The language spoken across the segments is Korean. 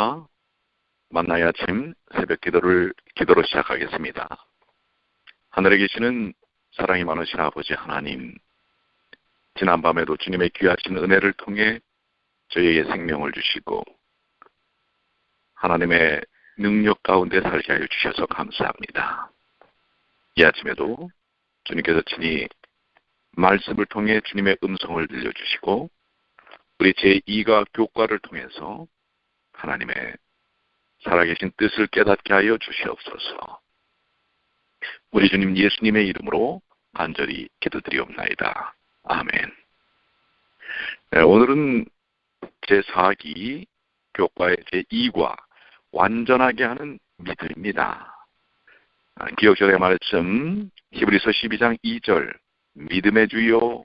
반갑습니다. 만나의 아침 새벽 기도로 시작하겠습니다. 하늘에 계시는 사랑이 많으신 아버지 하나님, 지난밤에도 주님의 귀하신 은혜를 통해 저희에게 생명을 주시고 하나님의 능력 가운데 살게 하여 주셔서 감사합니다. 이 아침에도 주님께서 친히 말씀을 통해 주님의 음성을 들려주시고 우리 제2가 교과를 통해서 하나님의 살아계신 뜻을 깨닫게 하여 주시옵소서. 우리 주님 예수님의 이름으로 간절히 기도드리옵나이다. 아멘. 네, 오늘은 제4기 교과의 제2과 완전하게 하는 믿음입니다. 기억절의 말씀 히브리서 12장 2절 믿음의 주요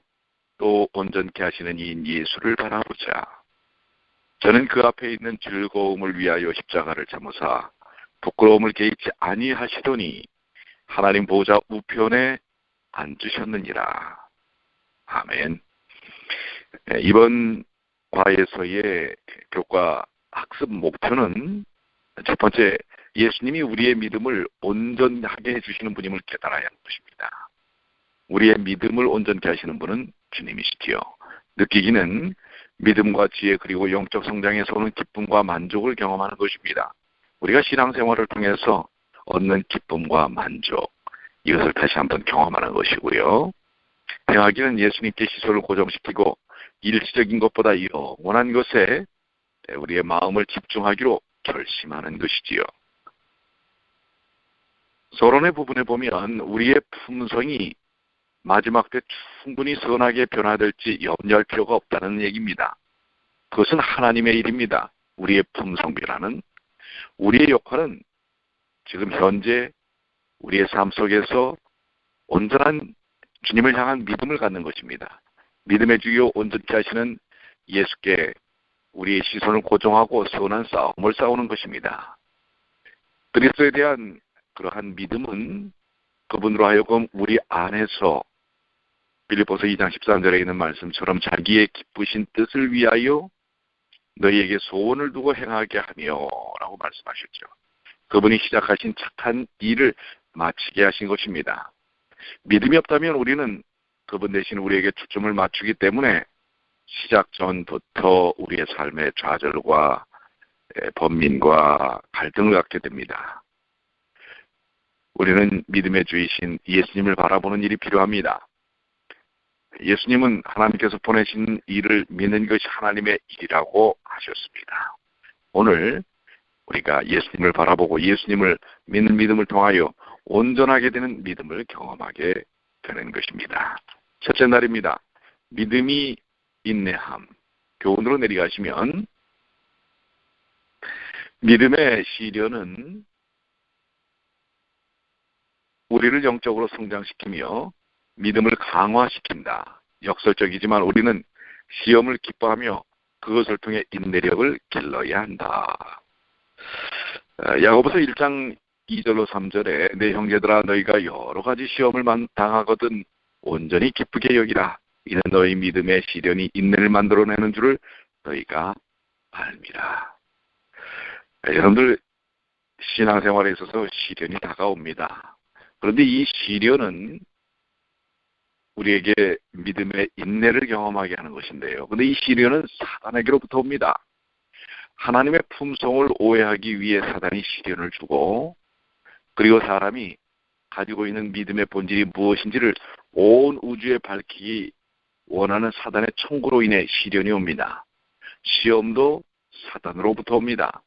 또 온전케 하시는 이인 예수를 바라보자. 저는 그 앞에 있는 즐거움을 위하여 십자가를 참으사 부끄러움을 개의치 아니하시더니 하나님 보좌 우편에 앉으셨느니라. 아멘. 이번 과에서의 교과 학습 목표는 첫 번째, 예수님이 우리의 믿음을 온전하게 해주시는 분임을 깨달아야 하는 것입니다. 우리의 믿음을 온전케 하시는 분은 주님이시지요. 느끼기는 믿음과 지혜 그리고 영적 성장에서 오는 기쁨과 만족을 경험하는 것입니다. 우리가 신앙생활을 통해서 얻는 기쁨과 만족, 이것을 다시 한번 경험하는 것이고요. 행하기는 예수님께 시선을 고정시키고 일시적인 것보다 영원한 것에 우리의 마음을 집중하기로 결심하는 것이지요. 서론의 부분에 보면 우리의 품성이 마지막 때 충분히 선하게 변화될지 염려할 필요가 없다는 얘기입니다. 그것은 하나님의 일입니다. 우리의 품성 변화는, 우리의 역할은 지금 현재 우리의 삶 속에서 온전한 주님을 향한 믿음을 갖는 것입니다. 믿음의 주요 온전케 하시는 예수께 우리의 시선을 고정하고 선한 싸움을 싸우는 것입니다. 그리스도에 대한 그러한 믿음은 그분으로 하여금 우리 안에서 빌립보서 2장 13절에 있는 말씀처럼 자기의 기쁘신 뜻을 위하여 너희에게 소원을 두고 행하게 하며 라고 말씀하셨죠. 그분이 시작하신 착한 일을 마치게 하신 것입니다. 믿음이 없다면 우리는 그분 대신 우리에게 초점을 맞추기 때문에 시작 전부터 우리의 삶의 좌절과 번민과 갈등을 갖게 됩니다. 우리는 믿음의 주이신 예수님을 바라보는 일이 필요합니다. 예수님은 하나님께서 보내신 일을 믿는 것이 하나님의 일이라고 하셨습니다. 오늘 우리가 예수님을 바라보고 예수님을 믿는 믿음을 통하여 온전하게 되는 믿음을 경험하게 되는 것입니다. 첫째 날입니다. 믿음이 인내함. 교훈으로 내려가시면 믿음의 시련은 우리를 영적으로 성장시키며 믿음을 강화시킨다. 역설적이지만 우리는 시험을 기뻐하며 그것을 통해 인내력을 길러야 한다. 야고보서 1장 2절로 3절에 내 형제들아 너희가 여러 가지 시험을 당하거든 온전히 기쁘게 여기라. 이는 너희 믿음의 시련이 인내를 만들어내는 줄을 너희가 알미라. 여러분들 신앙생활에 있어서 시련이 다가옵니다. 그런데 이 시련은 우리에게 믿음의 인내를 경험하게 하는 것인데요. 그런데 이 시련은 사단에게로부터 옵니다. 하나님의 품성을 오해하기 위해 사단이 시련을 주고 그리고 사람이 가지고 있는 믿음의 본질이 무엇인지를 온 우주에 밝히기 원하는 사단의 청구로 인해 시련이 옵니다. 시험도 사단으로부터 옵니다.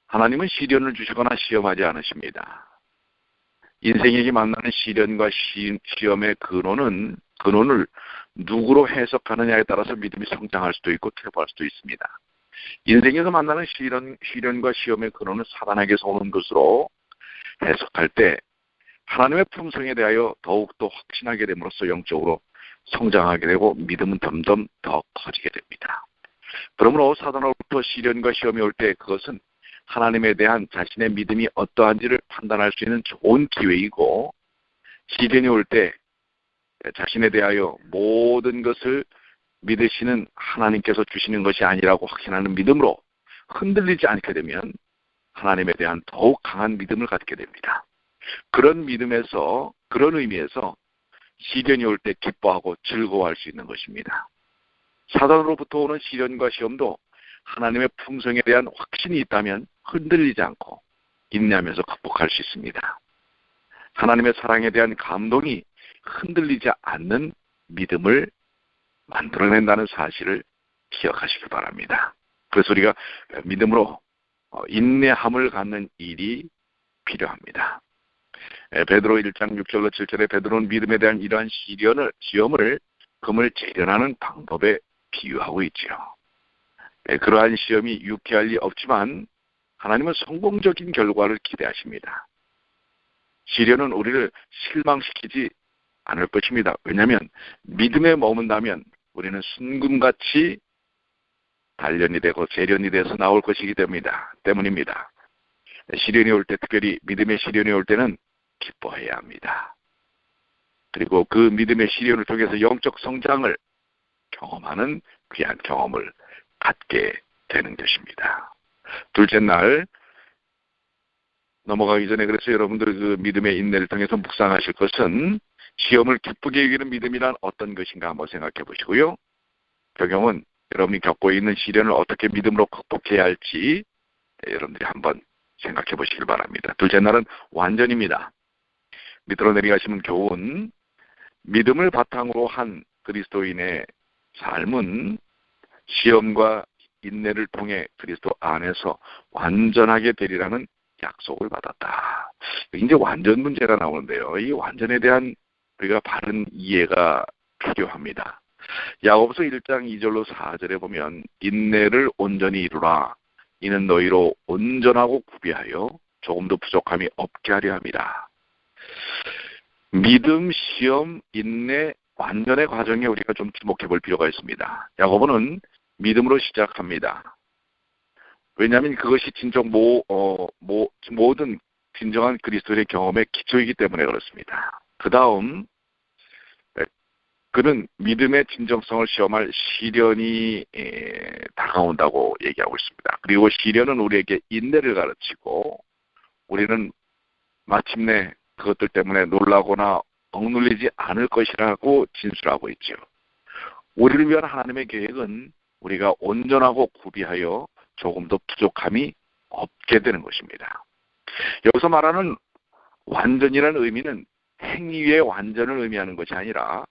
하나님은 시련을 주시거나 시험하지 않으십니다. 인생에게 만나는 시련과 시험의 근원을 누구로 해석하느냐에 따라서 믿음이 성장할 수도 있고 퇴보할 수도 있습니다. 인생에서 만나는 시련과 시험의 근원은 사단에게서 오는 것으로 해석할 때 하나님의 품성에 대하여 더욱더 확신하게 됨으로써 영적으로 성장하게 되고 믿음은 점점 더 커지게 됩니다. 그러므로 사단으로부터 시련과 시험이 올 때 그것은 하나님에 대한 자신의 믿음이 어떠한지를 판단할 수 있는 좋은 기회이고 시련이 올 때 자신에 대하여 모든 것을 믿으시는 하나님께서 주시는 것이 아니라고 확신하는 믿음으로 흔들리지 않게 되면 하나님에 대한 더욱 강한 믿음을 갖게 됩니다. 그런 믿음에서, 그런 의미에서 시련이 올 때 기뻐하고 즐거워할 수 있는 것입니다. 사단으로부터 오는 시련과 시험도 하나님의 풍성에 대한 확신이 있다면 흔들리지 않고 인내하면서 극복할 수 있습니다. 하나님의 사랑에 대한 감동이 흔들리지 않는 믿음을 만들어낸다는 사실을 기억하시기 바랍니다. 그래서 우리가 믿음으로 인내함을 갖는 일이 필요합니다. 베드로 1장 6절로 7절에 베드로는 믿음에 대한 이러한 시험을 금을 재련하는 방법에 비유하고 있지요. 그러한 시험이 유쾌할 리 없지만 하나님은 성공적인 결과를 기대하십니다. 시련은 우리를 실망시키지 않을 것입니다. 왜냐하면 믿음에 머문다면 우리는 순금같이 단련이 되고 재련이 돼서 나올 것이기 때문입니다. 시련이 올 때, 특별히 믿음의 시련이 올 때는 기뻐해야 합니다. 그리고 그 믿음의 시련을 통해서 영적 성장을 경험하는 귀한 경험을 갖게 되는 것입니다. 둘째 날 넘어가기 전에 그래서 여러분들 그 믿음의 인내를 통해서 묵상하실 것은 시험을 기쁘게 이기는 믿음이란 어떤 것인가 한번 생각해 보시고요. 적용은 여러분이 겪고 있는 시련을 어떻게 믿음으로 극복해야 할지 여러분들이 한번 생각해 보시길 바랍니다. 둘째 날은 완전입니다. 밑으로 내려가시면 교훈, 믿음을 바탕으로 한 그리스도인의 삶은 시험과 인내를 통해 그리스도 안에서 완전하게 되리라는 약속을 받았다. 이제 완전 문제가 나오는데요. 이 완전에 대한 우리가 바른 이해가 필요합니다. 야고보서 1장 2절로 4절에 보면 인내를 온전히 이루라. 이는 너희로 온전하고 구비하여 조금도 부족함이 없게 하려 함이라. 믿음, 시험, 인내, 완전의 과정에 우리가 좀 주목해 볼 필요가 있습니다. 야고보는 믿음으로 시작합니다. 왜냐하면 그것이 모든 진정한 그리스도의 경험의 기초이기 때문에 그렇습니다. 그 다음 그는 믿음의 진정성을 시험할 시련이 다가온다고 얘기하고 있습니다. 그리고 시련은 우리에게 인내를 가르치고 우리는 마침내 그것들 때문에 놀라거나 억눌리지 않을 것이라고 진술하고 있죠. 우리를 위한 하나님의 계획은 우리가 온전하고 구비하여 조금도 부족함이 없게 되는 것입니다. 여기서 말하는 완전이라는 의미는 행위의 완전을 의미하는 것이 아니라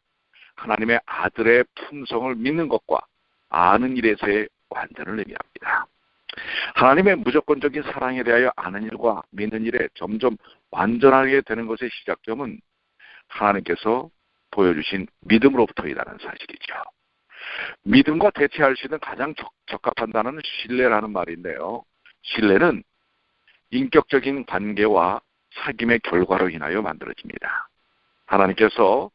하나님의 아들의 품성을 믿는 것과 아는 일에서의 완전을 의미합니다. 하나님의 무조건적인 사랑에 대하여 아는 일과 믿는 일에 점점 완전하게 되는 것의 시작점은 하나님께서 보여주신 믿음으로부터이라는 사실이죠. 믿음과 대체할 수 있는 가장 적합한 단어는 신뢰라는 말인데요. 신뢰는 인격적인 관계와 사귐의 결과로 인하여 만들어집니다. 하나님께서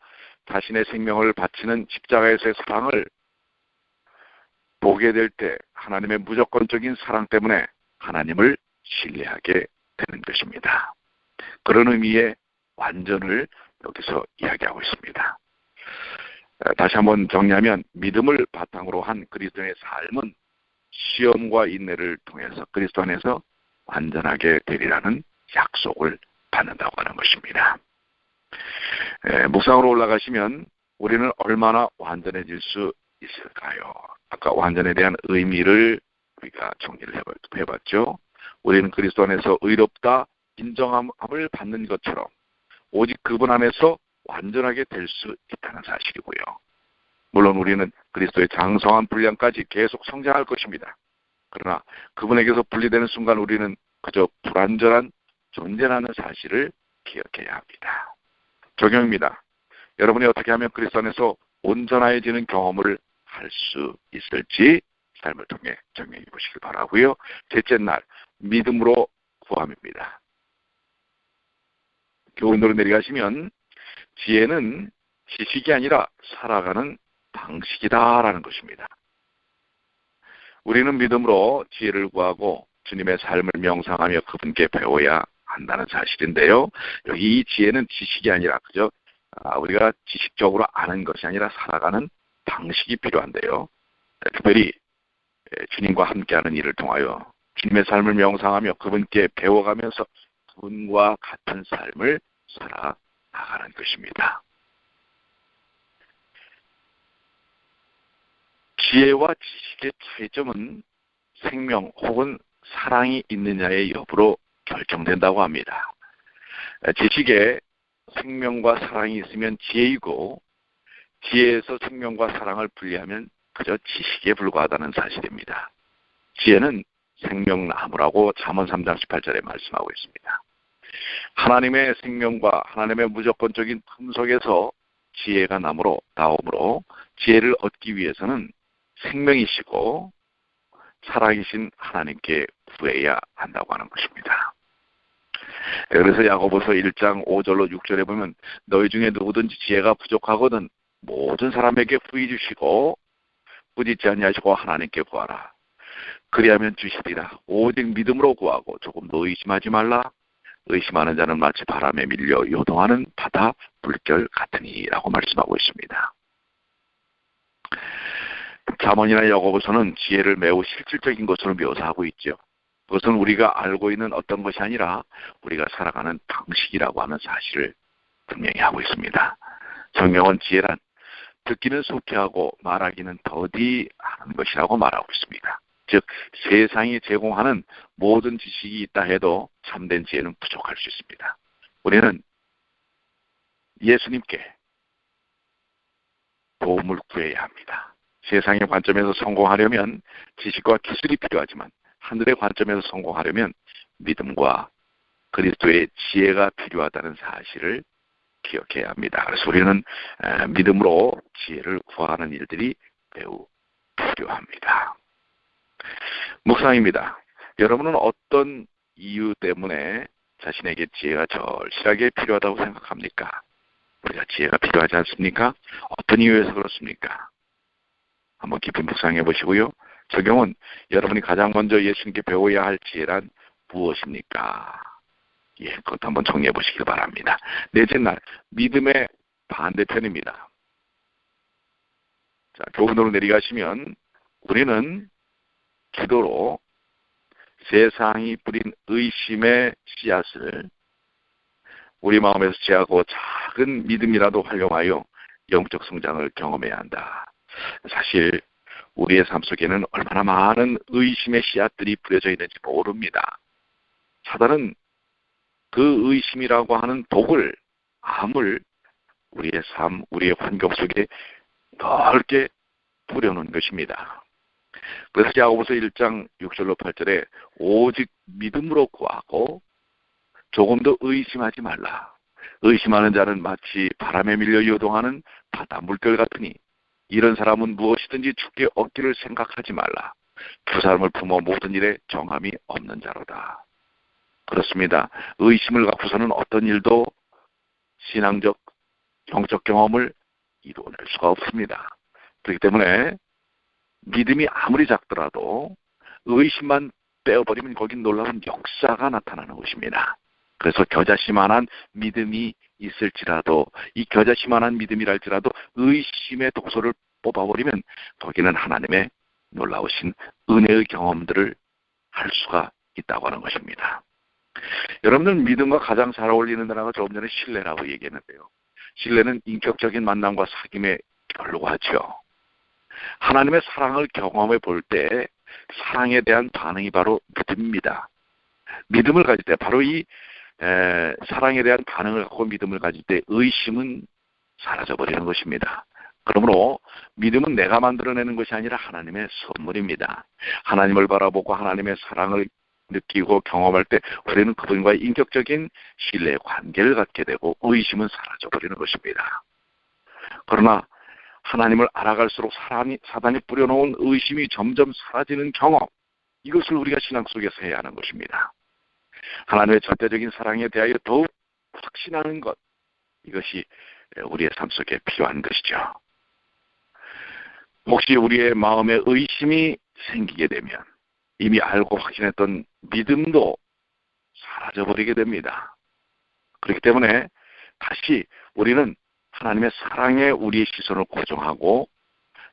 자신의 생명을 바치는 십자가에서의 사랑을 보게 될 때 하나님의 무조건적인 사랑 때문에 하나님을 신뢰하게 되는 것입니다. 그런 의미의 완전을 여기서 이야기하고 있습니다. 다시 한번 정리하면 믿음을 바탕으로 한 그리스도의 삶은 시험과 인내를 통해서 그리스도 안에서 완전하게 되리라는 약속을 받는다고 하는 것입니다. 묵상으로 올라가시면 우리는 얼마나 완전해질 수 있을까요? 아까 완전에 대한 의미를 우리가 정리를 해봤죠. 우리는 그리스도 안에서 의롭다 인정함을 받는 것처럼 오직 그분 안에서 완전하게 될 수 있다는 사실이고요. 물론 우리는 그리스도의 장성한 분량까지 계속 성장할 것입니다. 그러나 그분에게서 분리되는 순간 우리는 그저 불완전한 존재라는 사실을 기억해야 합니다. 적용입니다. 여러분이 어떻게 하면 그리스도 안에서 온전해지는 경험을 할 수 있을지 삶을 통해 적용해 보시길 바라고요. 셋째 날, 믿음으로 구함입니다. 교훈으로 내려가시면 지혜는 지식이 아니라 살아가는 방식이다라는 것입니다. 우리는 믿음으로 지혜를 구하고 주님의 삶을 명상하며 그분께 배워야 한다는 사실인데요. 여기 이 지혜는 지식이 아니라 그저 우리가 지식적으로 아는 것이 아니라 살아가는 방식이 필요한데요. 특별히 주님과 함께하는 일을 통하여 주님의 삶을 명상하며 그분께 배워가면서 그분과 같은 삶을 살아나가는 것입니다. 지혜와 지식의 차이점은 생명 혹은 사랑이 있느냐의 여부로 결정된다고 합니다. 지식에 생명과 사랑이 있으면 지혜이고 지혜에서 생명과 사랑을 분리하면 그저 지식에 불과하다는 사실입니다. 지혜는 생명나무라고 잠언 3장 18절에 말씀하고 있습니다. 하나님의 생명과 하나님의 무조건적인 품 속에서 지혜가 나오므로 지혜를 얻기 위해서는 생명이시고 살아계신 하나님께 구해야 한다고 하는 것입니다. 그래서 야고보서 1장 5절로 6절에 보면 너희 중에 누구든지 지혜가 부족하거든 모든 사람에게 부이 주시고 꾸짖지 아니하시고 하나님께 구하라. 그리하면 주시리라. 오직 믿음으로 구하고 조금도 의심하지 말라. 의심하는 자는 마치 바람에 밀려 요동하는 바다 물결 같으니 라고 말씀하고 있습니다. 잠언이나 야고보서는 지혜를 매우 실질적인 것으로 묘사하고 있죠. 그것은 우리가 알고 있는 어떤 것이 아니라 우리가 살아가는 방식이라고 하는 사실을 분명히 하고 있습니다. 성경은 지혜란 듣기는 속히 하고 말하기는 더디 하는 것이라고 말하고 있습니다. 즉 세상이 제공하는 모든 지식이 있다 해도 참된 지혜는 부족할 수 있습니다. 우리는 예수님께 도움을 구해야 합니다. 세상의 관점에서 성공하려면 지식과 기술이 필요하지만 하늘의 관점에서 성공하려면 믿음과 그리스도의 지혜가 필요하다는 사실을 기억해야 합니다. 그래서 우리는 믿음으로 지혜를 구하는 일들이 매우 필요합니다. 묵상입니다. 여러분은 어떤 이유 때문에 자신에게 지혜가 절실하게 필요하다고 생각합니까? 우리가 지혜가 필요하지 않습니까? 어떤 이유에서 그렇습니까? 한번 깊이 묵상해 보시고요. 적용은 여러분이 가장 먼저 예수님께 배워야 할 지혜란 무엇입니까? 예, 그것도 한번 정리해 보시길 바랍니다. 넷째 날, 믿음의 반대편입니다. 자, 교훈으로 내려가시면 우리는 기도로 세상이 뿌린 의심의 씨앗을 우리 마음에서 제하고 작은 믿음이라도 활용하여 영적 성장을 경험해야 한다. 사실 우리의 삶 속에는 얼마나 많은 의심의 씨앗들이 뿌려져 있는지 모릅니다. 사단은 그 의심이라고 하는 독을, 암을 우리의 삶, 우리의 환경 속에 넓게 뿌려놓은 것입니다. 그래서 야고보서 1장 6절로 8절에 오직 믿음으로 구하고 조금도 의심하지 말라. 의심하는 자는 마치 바람에 밀려 요동하는 바다 물결 같으니 이런 사람은 무엇이든지 주께 얻기를 생각하지 말라. 두 사람을 품어 모든 일에 정함이 없는 자로다. 그렇습니다. 의심을 갖고서는 어떤 일도 신앙적, 영적 경험을 이루어낼 수가 없습니다. 그렇기 때문에 믿음이 아무리 작더라도 의심만 빼어버리면 거긴 놀라운 역사가 나타나는 것입니다. 그래서 겨자씨만한 믿음이 있을지라도 이 겨자씨만한 믿음이랄지라도 의심의 독소를 뽑아버리면 거기는 하나님의 놀라우신 은혜의 경험들을 할 수가 있다고 하는 것입니다. 여러분들 믿음과 가장 잘 어울리는 단어가 조금 전에 신뢰라고 얘기했는데요. 신뢰는 인격적인 만남과 사귐의 별로가 하죠. 하나님의 사랑을 경험해 볼 때 사랑에 대한 반응이 바로 믿음입니다. 믿음을 가질 때 바로 이 사랑에 대한 반응을 갖고 믿음을 가질 때 의심은 사라져버리는 것입니다. 그러므로 믿음은 내가 만들어내는 것이 아니라 하나님의 선물입니다. 하나님을 바라보고 하나님의 사랑을 느끼고 경험할 때 우리는 그분과의 인격적인 신뢰의 관계를 갖게 되고 의심은 사라져버리는 것입니다. 그러나 하나님을 알아갈수록 사단이 뿌려놓은 의심이 점점 사라지는 경험, 이것을 우리가 신앙 속에서 해야 하는 것입니다. 하나님의 절대적인 사랑에 대하여 더욱 확신하는 것, 이것이 우리의 삶 속에 필요한 것이죠. 혹시 우리의 마음에 의심이 생기게 되면 이미 알고 확신했던 믿음도 사라져버리게 됩니다. 그렇기 때문에 다시 우리는 하나님의 사랑에 우리의 시선을 고정하고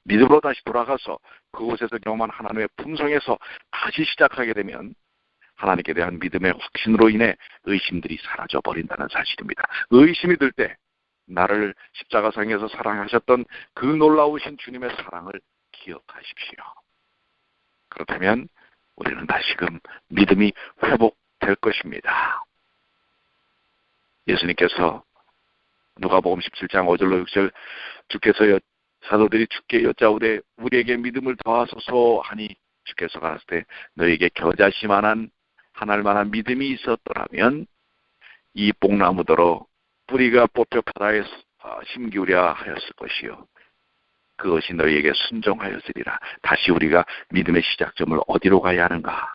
믿음으로 다시 돌아가서 그곳에서 경험한 하나님의 품성에서 다시 시작하게 되면 하나님께 대한 믿음의 확신으로 인해 의심들이 사라져 버린다는 사실입니다. 의심이 들 때 나를 십자가상에서 사랑하셨던 그 놀라우신 주님의 사랑을 기억하십시오. 그렇다면 우리는 다시금 믿음이 회복될 것입니다. 예수님께서 누가복음 17장 5절로 6절 주께서 사도들이 주께 여짜오되 우리에게 믿음을 더하소서 하니 주께서 가라사대 때 너에게 겨자씨만한 하늘만한 믿음이 있었더라면 이 뽕나무더러 뿌리가 뽑혀 바다에 심기우려 하였을 것이요 그것이 너희에게 순종하였으리라. 다시 우리가 믿음의 시작점을 어디로 가야 하는가?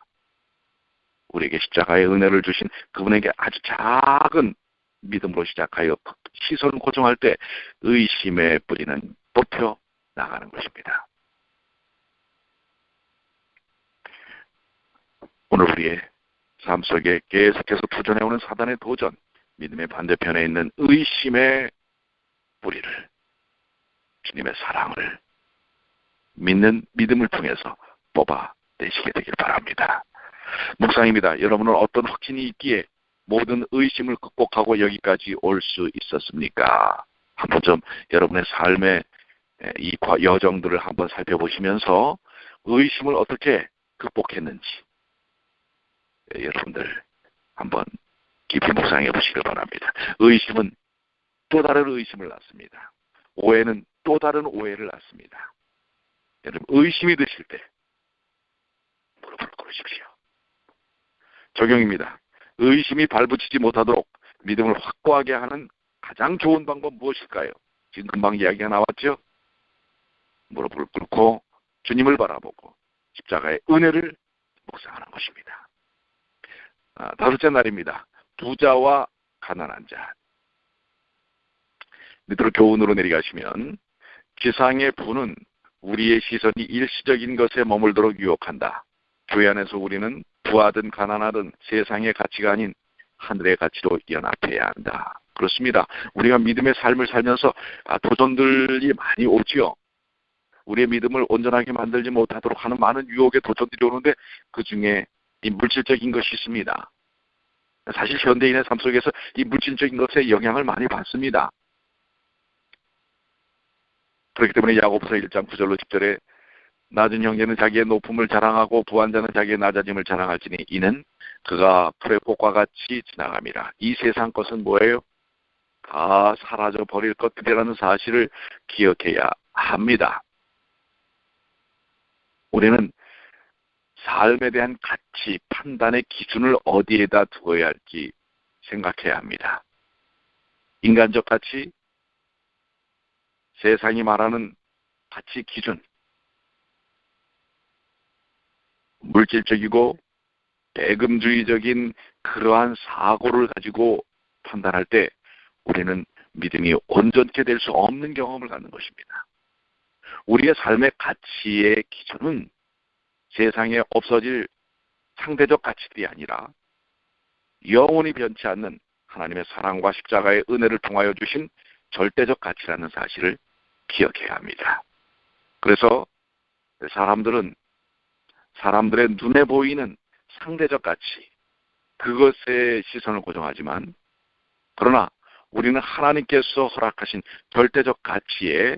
우리에게 십자가의 은혜를 주신 그분에게 아주 작은 믿음으로 시작하여 시선을 고정할 때 의심의 뿌리는 뽑혀 나가는 것입니다. 오늘 우리의 삶 속에 계속해서 도전해오는 사단의 도전, 믿음의 반대편에 있는 의심의 뿌리를 주님의 사랑을 믿는 믿음을 통해서 뽑아내시게 되길 바랍니다. 묵상입니다. 여러분은 어떤 확신이 있기에 모든 의심을 극복하고 여기까지 올 수 있었습니까? 한번 좀 여러분의 삶의 이 여정들을 한번 살펴보시면서 의심을 어떻게 극복했는지 여러분들 한번 깊이 묵상해 보시길 바랍니다. 의심은 또 다른 의심을 낳습니다. 오해는 또 다른 오해를 낳습니다. 여러분 의심이 드실 때 무릎을 꿇으십시오. 적용입니다. 의심이 발붙이지 못하도록 믿음을 확고하게 하는 가장 좋은 방법 무엇일까요? 지금 금방 이야기가 나왔죠? 무릎을 꿇고 주님을 바라보고 십자가의 은혜를 묵상하는 것입니다. 다섯째 날입니다. 부자와 가난한 자. 밑으로 교훈으로 내려가시면 지상의 부는 우리의 시선이 일시적인 것에 머물도록 유혹한다. 교회 안에서 우리는 부하든 가난하든 세상의 가치가 아닌 하늘의 가치로 연합해야 한다. 그렇습니다. 우리가 믿음의 삶을 살면서 도전들이 많이 오지요. 우리의 믿음을 온전하게 만들지 못하도록 하는 많은 유혹의 도전들이 오는데 그 중에 이 물질적인 것이 있습니다. 사실 현대인의 삶 속에서 이 물질적인 것에 영향을 많이 받습니다. 그렇기 때문에 야고보서 1장 9절로 10절에 낮은 형제는 자기의 높음을 자랑하고 부한 자는 자기의 낮아짐을 자랑할지니 이는 그가 풀의 꽃과 같이 지나감이라. 이 세상 것은 뭐예요? 다 사라져 버릴 것들이라는 사실을 기억해야 합니다. 우리는 삶에 대한 가치, 판단의 기준을 어디에다 두어야 할지 생각해야 합니다. 인간적 가치, 세상이 말하는 가치 기준, 물질적이고 대금주의적인 그러한 사고를 가지고 판단할 때 우리는 믿음이 온전케 될 수 없는 경험을 갖는 것입니다. 우리의 삶의 가치의 기준은 세상에 없어질 상대적 가치들이 아니라 영원히 변치 않는 하나님의 사랑과 십자가의 은혜를 통하여 주신 절대적 가치라는 사실을 기억해야 합니다. 그래서 사람들의 눈에 보이는 상대적 가치, 그것에 시선을 고정하지만 그러나 우리는 하나님께서 허락하신 절대적 가치에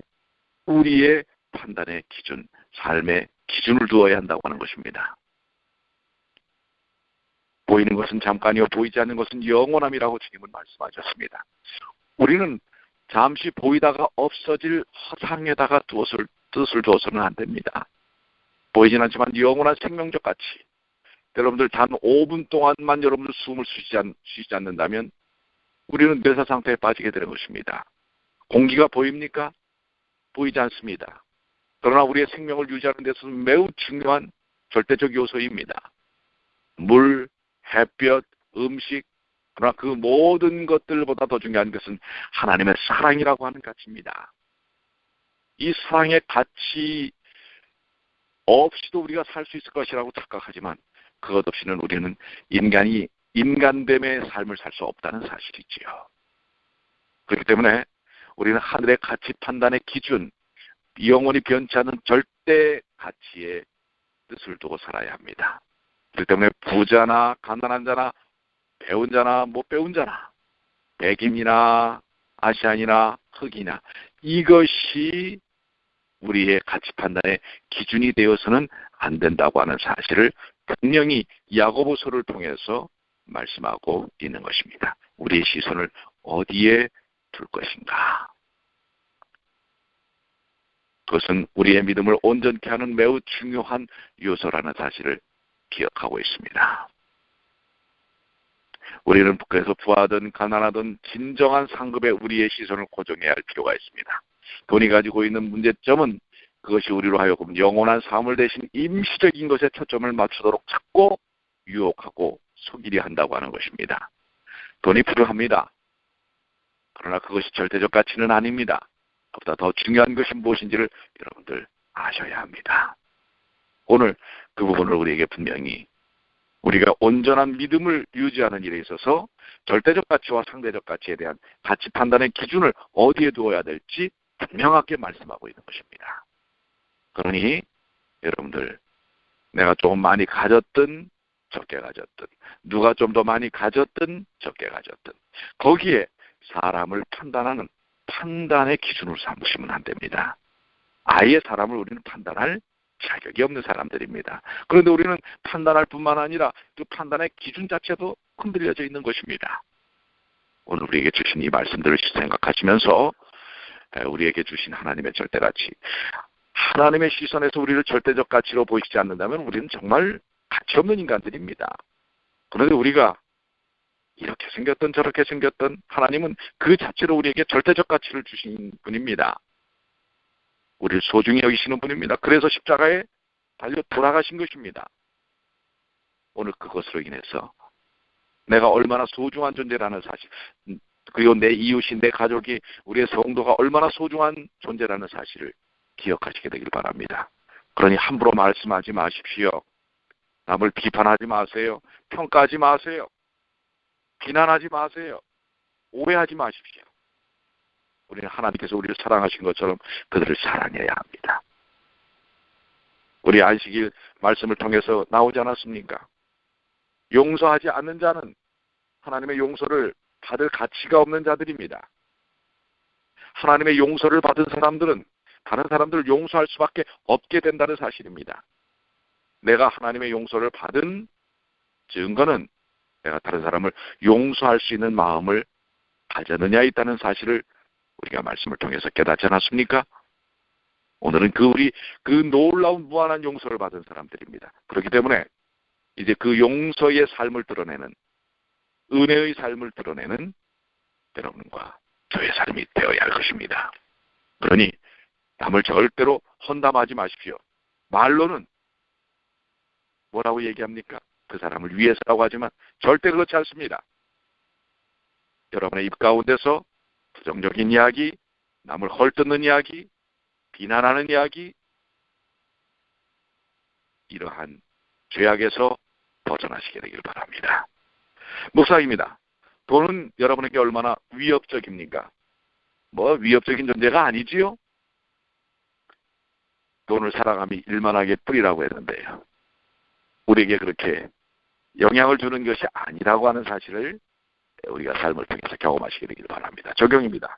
우리의 판단의 기준, 삶의 기준을 두어야 한다고 하는 것입니다. 보이는 것은 잠깐이요 보이지 않는 것은 영원함이라고 주님은 말씀하셨습니다. 우리는 잠시 보이다가 없어질 허상에다가 뜻을 두어서는 안 됩니다. 보이진 않지만 영원한 생명적 가치. 여러분들 단 5분 동안만 여러분들 숨을 쉬지 않는다면 우리는 뇌사 상태에 빠지게 되는 것입니다. 공기가 보입니까? 보이지 않습니다. 그러나 우리의 생명을 유지하는 데서는 매우 중요한 절대적 요소입니다. 물, 햇볕, 음식, 그러나 그 모든 것들보다 더 중요한 것은 하나님의 사랑이라고 하는 가치입니다. 이 사랑의 가치 없이도 우리가 살 수 있을 것이라고 착각하지만 그것 없이는 우리는 인간됨의 삶을 살 수 없다는 사실이지요. 그렇기 때문에 우리는 하늘의 가치 판단의 기준, 영원히 변치 않는 절대 가치의 뜻을 두고 살아야 합니다. 그렇기 때문에 부자나 가난한 자나 배운 자나 못 배운 자나 백인이나 아시안이나 흑이나 이것이 우리의 가치 판단의 기준이 되어서는 안 된다고 하는 사실을 분명히 야고보서를 통해서 말씀하고 있는 것입니다. 우리의 시선을 어디에 둘 것인가? 그것은 우리의 믿음을 온전케 하는 매우 중요한 요소라는 사실을 기억하고 있습니다. 우리는 그래서 부하든 가난하든 진정한 상급에 우리의 시선을 고정해야 할 필요가 있습니다. 돈이 가지고 있는 문제점은 그것이 우리로 하여금 영원한 사물 대신 임시적인 것에 초점을 맞추도록 자꾸 유혹하고 속이려 한다고 하는 것입니다. 돈이 필요합니다. 그러나 그것이 절대적 가치는 아닙니다. 그보다 더 중요한 것이 무엇인지를 여러분들 아셔야 합니다. 오늘 그 부분을 우리에게 분명히 우리가 온전한 믿음을 유지하는 일에 있어서 절대적 가치와 상대적 가치에 대한 가치 판단의 기준을 어디에 두어야 될지 분명하게 말씀하고 있는 것입니다. 그러니 여러분들 내가 좀 많이 가졌든 적게 가졌든 누가 좀 더 많이 가졌든 적게 가졌든 거기에 사람을 판단하는 판단의 기준으로 삼으시면 안 됩니다. 아예 사람을 우리는 판단할 자격이 없는 사람들입니다. 그런데 우리는 판단할 뿐만 아니라 그 판단의 기준 자체도 흔들려져 있는 것입니다. 오늘 우리에게 주신 이 말씀들을 생각하시면서 우리에게 주신 하나님의 절대가치, 하나님의 시선에서 우리를 절대적 가치로 보이지 않는다면 우리는 정말 가치 없는 인간들입니다. 그런데 우리가 이렇게 생겼든 저렇게 생겼든 하나님은 그 자체로 우리에게 절대적 가치를 주신 분입니다. 우리를 소중히 여기시는 분입니다. 그래서 십자가에 달려 돌아가신 것입니다. 오늘 그것으로 인해서 내가 얼마나 소중한 존재라는 사실, 그리고 내 이웃이, 내 가족이, 우리의 성도가 얼마나 소중한 존재라는 사실을 기억하시게 되길 바랍니다. 그러니 함부로 말씀하지 마십시오. 남을 비판하지 마세요. 평가하지 마세요. 비난하지 마세요. 오해하지 마십시오. 우리는 하나님께서 우리를 사랑하신 것처럼 그들을 사랑해야 합니다. 우리 안식일 말씀을 통해서 나오지 않았습니까? 용서하지 않는 자는 하나님의 용서를 받을 가치가 없는 자들입니다. 하나님의 용서를 받은 사람들은 다른 사람들을 용서할 수밖에 없게 된다는 사실입니다. 내가 하나님의 용서를 받은 증거는 내가 다른 사람을 용서할 수 있는 마음을 가졌느냐에 있다는 사실을 우리가 말씀을 통해서 깨닫지 않았습니까? 오늘은 그 놀라운 무한한 용서를 받은 사람들입니다. 그렇기 때문에 이제 그 용서의 삶을 드러내는, 은혜의 삶을 드러내는 여러분과 저의 삶이 되어야 할 것입니다. 그러니 남을 절대로 헌담하지 마십시오. 말로는 뭐라고 얘기합니까? 그 사람을 위해서라고 하지만 절대 그렇지 않습니다. 여러분의 입 가운데서 부정적인 이야기, 남을 헐뜯는 이야기, 비난하는 이야기, 이러한 죄악에서 벗어나시게 되길 바랍니다. 목사입니다. 돈은 여러분에게 얼마나 위협적입니까? 위협적인 존재가 아니지요? 돈을 사랑함이 일만하게 뿌리라고 했는데요. 우리에게 그렇게 영향을 주는 것이 아니라고 하는 사실을 우리가 삶을 통해서 경험하시게 되길 바랍니다. 적용입니다.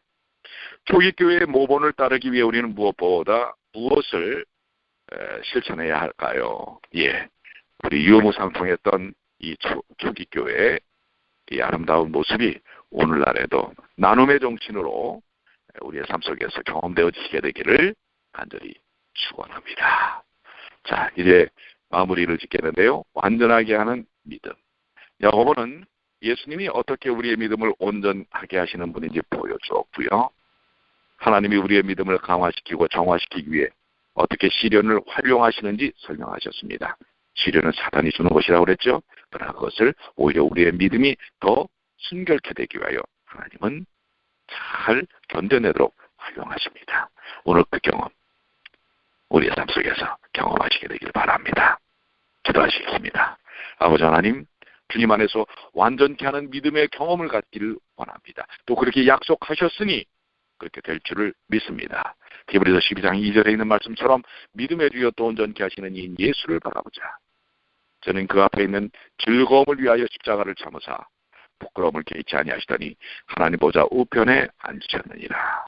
초기 교회의 모본을 따르기 위해 우리는 무엇보다 무엇을 실천해야 할까요? 우리 유무상통했던 이 초기 교회의 이 아름다운 모습이 오늘날에도 나눔의 정신으로 우리의 삶 속에서 경험되어지게 되기를 간절히 축원합니다. 자, 이제 마무리를 짓겠는데요. 완전하게 하는 믿음. 야고보는 예수님이 어떻게 우리의 믿음을 온전하게 하시는 분인지 보여주었고요. 하나님이 우리의 믿음을 강화시키고 정화시키기 위해 어떻게 시련을 활용하시는지 설명하셨습니다. 시련은 사단이 주는 것이라고 그랬죠. 그러나 그것을 오히려 우리의 믿음이 더 순결케 되기 위하여 하나님은 잘 견뎌내도록 활용하십니다. 오늘 그 경험 우리의 삶 속에서 경험하시게 되길 바랍니다. 기도하시겠습니다. 아버지 하나님, 주님 안에서 완전케 하는 믿음의 경험을 갖기를 원합니다. 또 그렇게 약속하셨으니 그렇게 될 줄을 믿습니다. 히브리서 12장 2절에 있는 말씀처럼 믿음의 주여 또 온전케 하시는 이 예수를 바라보자. 저는 그 앞에 있는 즐거움을 위하여 십자가를 참으사 부끄러움을 개의치 아니하시더니 하나님 보좌 우편에 앉으셨느니라.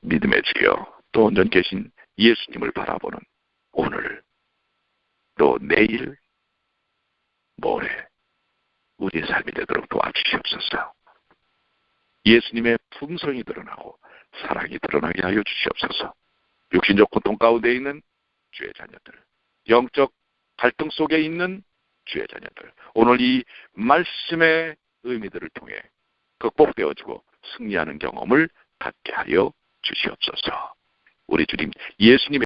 믿음의 주여 또 온전케 계신 예수님을 바라보는 오늘 또 내일 모레 우리의 삶이 되도록 도와주시옵소서. 예수님의 품성이 드러나고 사랑이 드러나게 하여 주시옵소서. 육신적 고통 가운데 있는 주의 자녀들, 영적 갈등 속에 있는 주의 자녀들, 오늘 이 말씀의 의미들을 통해 극복되어지고 승리하는 경험을 갖게 하여 주시옵소서. 우리 주님 예수님의